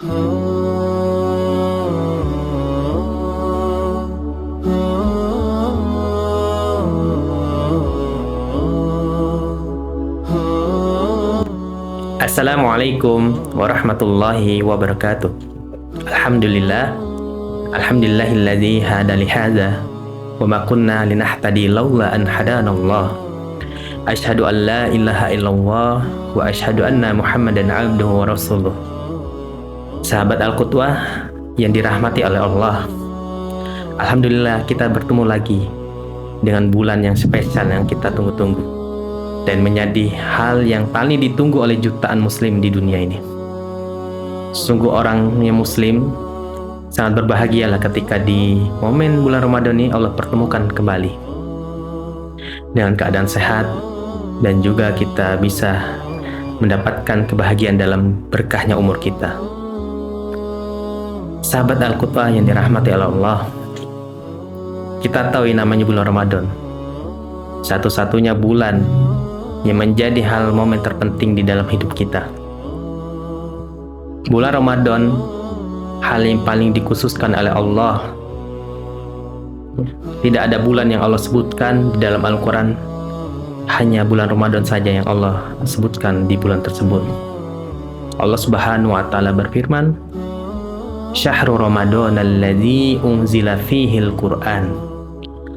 Assalamualaikum warahmatullahi wabarakatuh. Alhamdulillah, alhamdulillahilladzi hada li hadza wa ma kunna linahtadi laula an hadanallah. Asyhadu an la ilaha illallah wa asyhadu anna Muhammadan abduhu wa rasuluh. Sahabat Al-Qudwah yang dirahmati oleh Allah, alhamdulillah kita bertemu lagi dengan bulan yang spesial yang kita tunggu-tunggu dan menjadi hal yang paling ditunggu oleh jutaan muslim di dunia ini. Sungguh orang yang muslim sangat berbahagialah ketika di momen bulan Ramadan ini Allah pertemukan kembali dengan keadaan sehat, dan juga kita bisa mendapatkan kebahagiaan dalam berkahnya umur kita. Sahabat Al-Qudwah yang dirahmati oleh Allah, kita tahu ini namanya bulan Ramadan, satu-satunya bulan yang menjadi hal momen terpenting di dalam hidup kita. Bulan Ramadan, hal yang paling dikhususkan oleh Allah. Tidak ada bulan yang Allah sebutkan di dalam Al-Quran, hanya bulan Ramadan saja yang Allah sebutkan di bulan tersebut. Allah Subhanahu wa Ta'ala berfirman, "Syahrul Ramadan alladzi unzila fihil Qur'an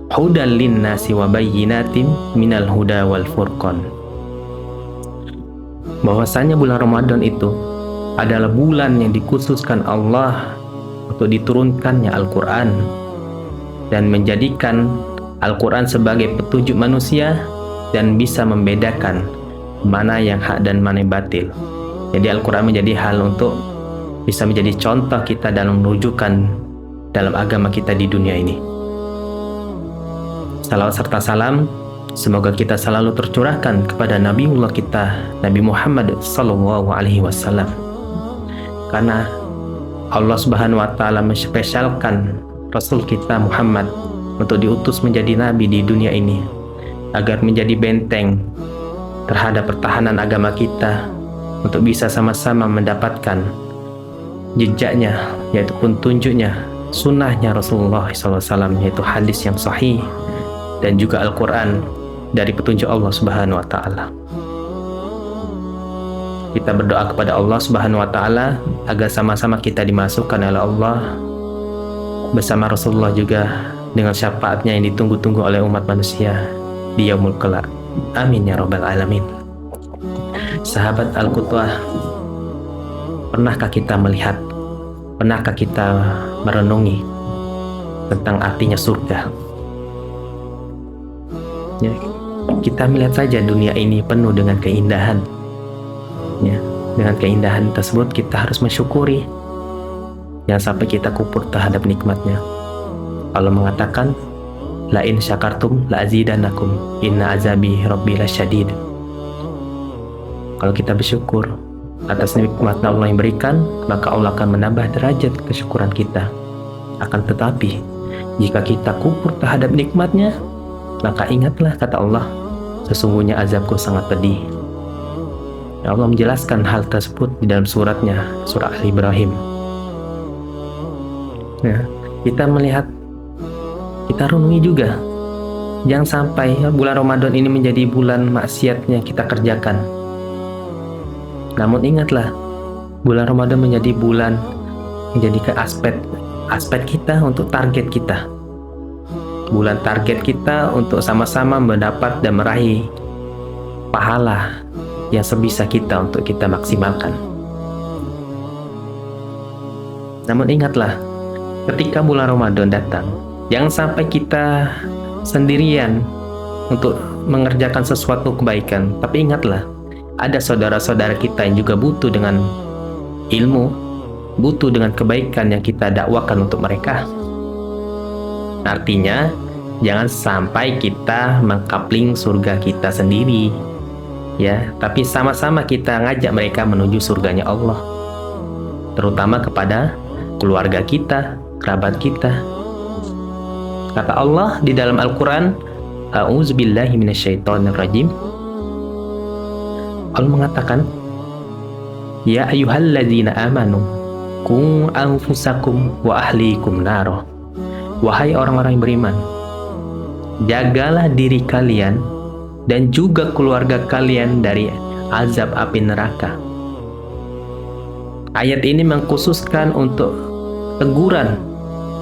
hudan linnasi wa bayyinatin minal huda wal furqan." Bahwasanya bulan Ramadan itu adalah bulan yang dikhususkan Allah untuk diturunkannya Al-Quran dan menjadikan Al-Quran sebagai petunjuk manusia dan bisa membedakan mana yang hak dan mana yang batil. Jadi Al-Quran menjadi hal untuk bisa menjadi contoh kita dalam rujukan dalam agama kita di dunia ini. Salawat serta salam semoga kita selalu tercurahkan kepada Nabiullah kita, Nabi Muhammad sallallahu alaihi wasallam. Karena Allah Subhanahu wa Ta'ala menspesialkan Rasul kita Muhammad untuk diutus menjadi nabi di dunia ini agar menjadi benteng terhadap pertahanan agama kita, untuk bisa sama-sama mendapatkan jejaknya, yaitu petunjuknya, sunnahnya Rasulullah SAW, yaitu hadis yang sahih dan juga Al-Quran dari petunjuk Allah Subhanahu wa Ta'ala. Kita berdoa kepada Allah Subhanahu wa Ta'ala agar sama-sama kita dimasukkan oleh Allah bersama Rasulullah juga dengan syafaatnya yang ditunggu-tunggu oleh umat manusia di yaumul kelak. Amin ya rabbal alamin. Sahabat Al-Qudwah, pernahkah kita melihat, pernahkah kita merenungi tentang artinya surga? Ya, kita melihat saja dunia ini penuh dengan keindahan. Ya, dengan keindahan tersebut kita harus mensyukuri, jangan sampai kita kufur terhadap nikmatnya. Allah mengatakan, la in syakartum la azidannakum inna azabi rabbi lasyadid. Kalau kita bersyukur atas nikmat Allah yang berikan, maka Allah akan menambah derajat kesyukuran kita. Akan tetapi jika kita kufur terhadap nikmatnya, maka ingatlah kata Allah, sesungguhnya azabku sangat pedih. Allah menjelaskan hal tersebut di dalam suratnya, surah Al-Ibrahim. Ya, kita melihat, kita renungi juga, jangan sampai bulan Ramadan ini menjadi bulan maksiatnya kita kerjakan. Namun ingatlah, bulan Ramadan menjadi bulan menjadikan aspek kita untuk target kita. Bulan target kita untuk sama-sama mendapat dan meraih pahala yang sebisa kita untuk kita maksimalkan. Namun ingatlah, ketika bulan Ramadan datang, jangan sampai kita sendirian untuk mengerjakan sesuatu kebaikan. Tapi ingatlah, ada saudara-saudara kita yang juga butuh dengan ilmu, butuh dengan kebaikan yang kita dakwakan untuk mereka. Artinya, jangan sampai kita mengkapling surga kita sendiri, ya, tapi sama-sama kita ngajak mereka menuju surganya Allah, terutama kepada keluarga kita, kerabat kita. Kata Allah di dalam Al-Quran, a'udzubillahi minasyaitonirrajim, Allah mengatakan, ya ayyuhalladzina amanu Qu anfusakum wa ahlikum naro. Wahai orang-orang yang beriman, jagalah diri kalian dan juga keluarga kalian dari azab api neraka. Ayat ini mengkhususkan untuk teguran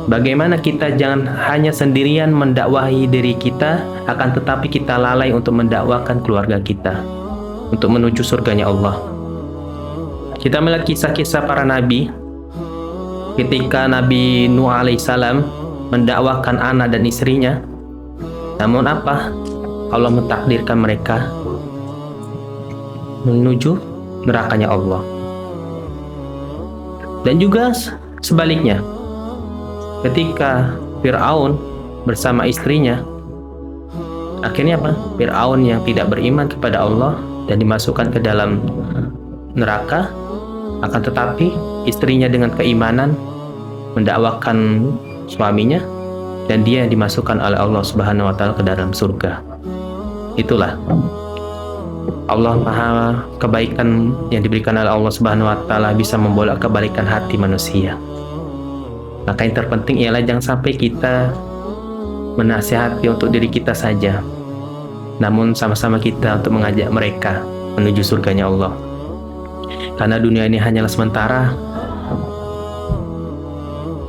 bagaimana kita jangan hanya sendirian mendakwahi diri kita, akan tetapi kita lalai untuk mendakwakan keluarga kita untuk menuju surganya Allah. Kita melihat kisah-kisah para nabi. Ketika Nabi Nuh alaihissalam mendakwakan anak dan istrinya, namun apa? Allah mentakdirkan mereka menuju nerakanya Allah. Dan juga sebaliknya, ketika Fir'aun bersama istrinya, akhirnya apa? Fir'aun yang tidak beriman kepada Allah dan dimasukkan ke dalam neraka, akan tetapi istrinya dengan keimanan mendakwakan suaminya dan dia dimasukkan oleh Allah Subhanahu wa taala ke dalam surga. Itulah Allah Maha kebaikan yang diberikan oleh Allah Subhanahu wa taala bisa membolak-balikan hati manusia. Maka yang terpenting ialah jangan sampai kita menasihati untuk diri kita saja, namun sama-sama kita untuk mengajak mereka menuju surganya Allah. Karena dunia ini hanyalah sementara.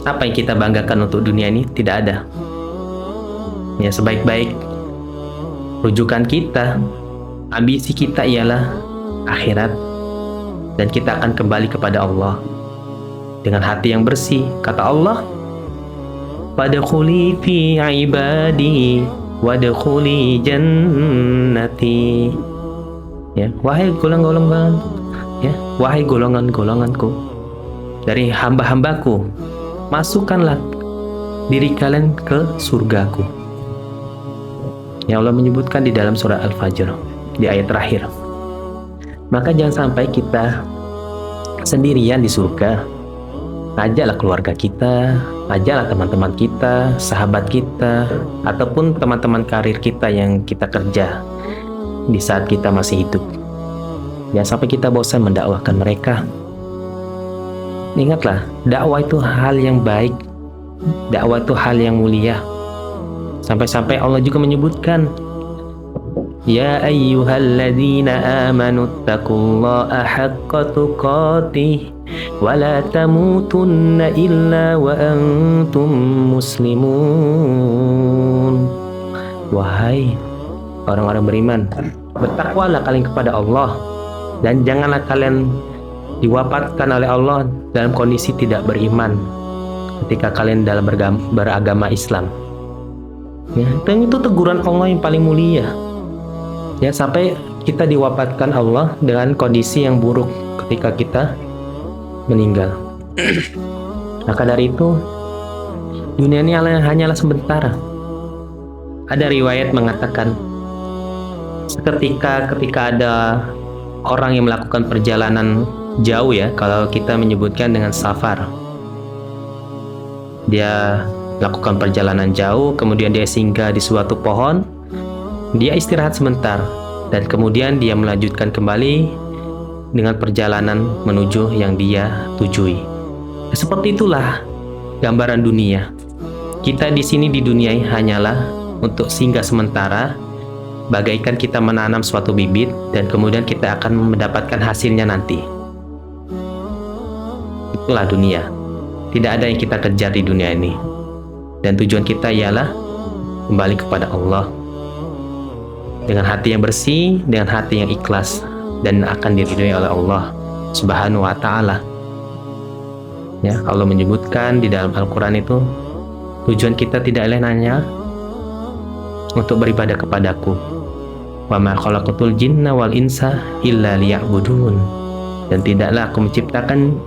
Apa yang kita banggakan untuk dunia ini? Tidak ada. Ya, sebaik-baik rujukan kita, ambisi kita ialah akhirat, dan kita akan kembali kepada Allah dengan hati yang bersih. Kata Allah, "Wadkhuli fi ibadi wadkhuli jannati." Ya, wahai golongan-golongan, ya, wahai golongan-golonganku dari hamba-hambaku, masukkanlah diri kalian ke surgaku. Ya, Allah menyebutkan di dalam surah Al-Fajr di ayat terakhir. Maka jangan sampai kita sendirian di surga. Ajaklah keluarga kita, ajaklah teman-teman kita, sahabat kita, ataupun teman-teman karir kita yang kita kerja di saat kita masih hidup. Jangan sampai kita bosan mendakwahkan mereka. Ingatlah, dakwah itu hal yang baik, dakwah itu hal yang mulia. Sampai-sampai Allah juga menyebutkan, "Ya ayyuhalladzina amanu taqullaha haqqa tuqatih wa la tamutunna illa wa antum muslimun." Wahai orang-orang beriman, bertakwalah kalian kepada Allah dan janganlah kalian diwafatkan oleh Allah dalam kondisi tidak beriman ketika kalian dalam beragama Islam. Ya, dan itu teguran Allah yang paling mulia. Ya, sampai kita diwafatkan Allah dengan kondisi yang buruk ketika kita meninggal. Maka dari itu, dunia ini hanyalah sementara. Ada riwayat mengatakan, ketika ada orang yang melakukan perjalanan jauh, ya, kalau kita menyebutkan dengan safar, dia melakukan perjalanan jauh, kemudian dia singgah di suatu pohon, dia istirahat sebentar, dan kemudian dia melanjutkan kembali dengan perjalanan menuju yang dia tujui. Seperti itulah gambaran dunia. Kita di sini di dunia hanyalah untuk singgah sementara, bagaikan kita menanam suatu bibit dan kemudian kita akan mendapatkan hasilnya nanti. Itulah dunia. Tidak ada yang kita kejar di dunia ini. Dan tujuan kita ialah kembali kepada Allah dengan hati yang bersih, dengan hati yang ikhlas, dan akan diridhoi oleh Allah Subhanahu wa taala. Ya, Allah menyebutkan di dalam Al-Qur'an itu, tujuan kita tidak lain hanya untuk beribadah kepadaku. Wa ma khalaqatul jinna wal insa illa liya'budun. Dan tidaklah aku menciptakan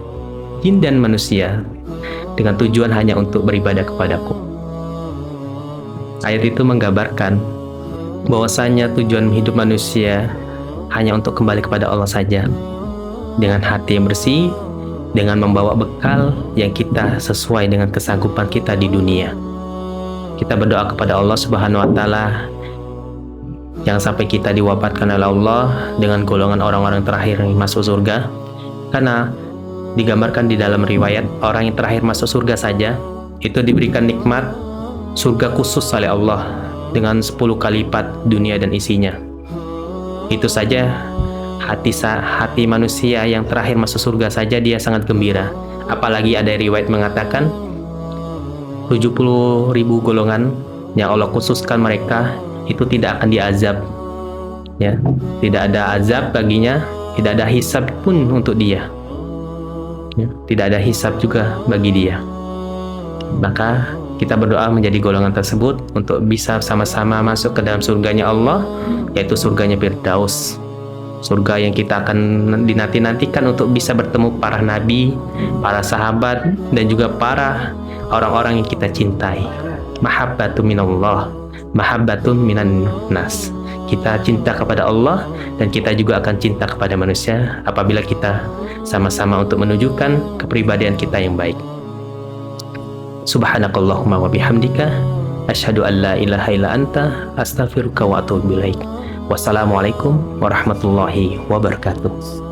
jin dan manusia dengan tujuan hanya untuk beribadah kepadaku. Ayat itu menggambarkan bahwasanya tujuan hidup manusia hanya untuk kembali kepada Allah saja, dengan hati yang bersih, dengan membawa bekal yang kita sesuai dengan kesanggupan kita di dunia. Kita berdoa kepada Allah Subhanahu wa taala, jangan sampai kita diwafatkan oleh Allah dengan golongan orang-orang terakhir yang masuk surga, karena Digambarkan di dalam riwayat, orang yang terakhir masuk surga saja itu diberikan nikmat surga khusus oleh Allah dengan 10 kali lipat dunia dan isinya. Itu saja hati manusia yang terakhir masuk surga saja dia sangat gembira. Apalagi ada riwayat mengatakan 70.000 golongan yang Allah khususkan mereka itu tidak akan diazab, ya, tidak ada azab baginya, tidak ada hisab pun untuk dia, ya, tidak ada hisab juga bagi dia. Maka kita berdoa menjadi golongan tersebut untuk bisa sama-sama masuk ke dalam surganya Allah, yaitu surganya Firdaus, surga yang kita akan dinanti-nantikan untuk bisa bertemu para nabi, para sahabat, dan juga para orang-orang yang kita cintai. Mahabbatun minallah, mahabbatun minan nas. Kita cinta kepada Allah dan kita juga akan cinta kepada manusia apabila kita sama-sama untuk menunjukkan kepribadian kita yang baik. Subhanakallahumma wa bihamdika asyhadu an la ilaha illa anta astaghfiruka wa atubu ilaik. Wassalamualaikum warahmatullahi wabarakatuh.